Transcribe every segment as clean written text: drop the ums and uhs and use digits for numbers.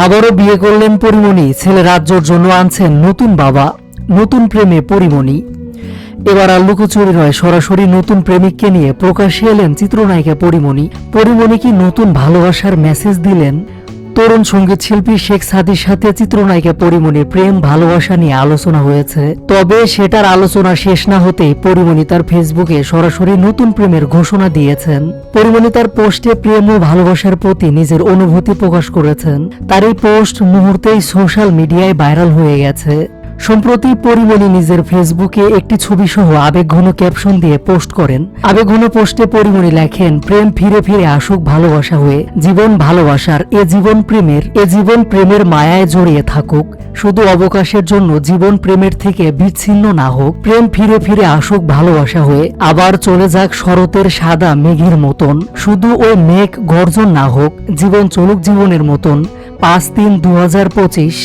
আবারও বিয়ে করলেন পরিমণি। ছেলে রাজ্যর জন্য আনছেন নতুন বাবা। নতুন প্রেমে পরিমণি। এবার আর লুকোচুরি নয়, সরাসরি নতুন প্রেমিককে নিয়ে প্রকাশ্যে এলেন চিত্রনায়িকা পরিমণি। পরিমণি কি নতুন ভালোবাসার মেসেজ দিলেন? তরুণ সঙ্গীত শিল্পী শেখ সাদির সাথে চিত্রনায়িকা পরিমণির প্রেম ভালোবাসা নিয়ে আলোচনা হয়েছে। তবে সেটার আলোচনা শেষ না হতেই পরিমণি তার ফেসবুকে সরাসরি নতুন প্রেমের ঘোষণা দিয়েছেন। পরিমণি তার পোস্টে প্রেম ও ভালোবাসার প্রতি নিজের অনুভূতি প্রকাশ করেছেন। তার এই পোস্ট মুহূর্তেই সোশ্যাল মিডিয়ায় ভাইরাল হয়ে গেছে। সম্প্রতি পরিমণি নিজের ফেসবুকে একটি ছবি সহ আবেগঘন ক্যাপশন দিয়ে পোস্ট করেন। আবেগঘন পোস্টে পরিমণি লেখেন, প্রেম ফিরে ফিরে আসুক ভালোবাসা হয়ে, জীবন ভালোবাসার, এ জীবন প্রেমের মায়ায় জড়িয়ে থাকুক, শুধু অবকাশের জন্য জীবন প্রেমের থেকে বিচ্ছিন্ন না হোক। প্রেম ফিরে ফিরে আসুক ভালোবাসা হয়ে, আবার চলে যাক শরতের সাদা মেঘের মতন, শুধু ওই মেঘ গর্জন না হোক, জীবন চলুক জীবনের মতন। 5/3/2025।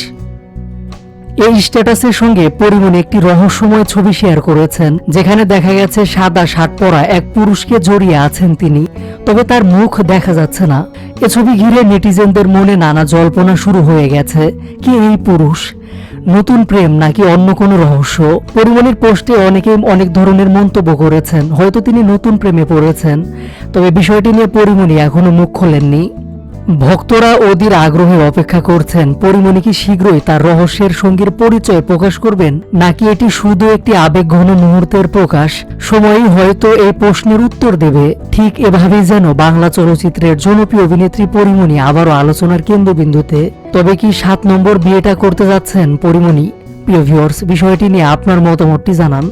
এই স্ট্যাটাসের সঙ্গে পরিমণি একটি রহস্যময় ছবি শেয়ার করেছেন, যেখানে দেখা গেছে সাদা শার্ট পরা এক পুরুষকে জড়িয়ে আছেন তিনি, তবে তার মুখ দেখা যাচ্ছে না। এ ছবি ঘিরে নেটিজেনদের মনে নানা জল্পনা শুরু হয়ে গেছে। কি এই পুরুষ? নতুন প্রেম নাকি অন্য কোনো রহস্য? পরিমণির পোস্টে অনেকেই অনেক ধরনের মন্তব্য করেছেন। হয়তো তিনি নতুন প্রেমে পড়েছেন, তবে বিষয়টি নিয়ে পরিমণি এখনো মুখ খোলেননি। ভক্তরা অধীর আগ্রহে অপেক্ষা করছেন পরিমণি কি শীঘ্রই তার রহস্যের সঙ্গীর পরিচয় প্রকাশ করবেন, নাকি এটি শুধু একটি আবেগঘন মুহূর্তের প্রকাশ। সময়ই হয়তো এই প্রশ্নের উত্তর দেবে। ঠিক এভাবেই যেন বাংলা চলচ্চিত্রের জনপ্রিয় অভিনেত্রী পরিমণি আবারও আলোচনার কেন্দ্রবিন্দুতে। তবে কি 7 নম্বর বিয়েটা করতে যাচ্ছেন পরিমণি? প্রিয় ভিউয়ার্স, বিষয়টি নিয়ে আপনার মতামতটি জানান।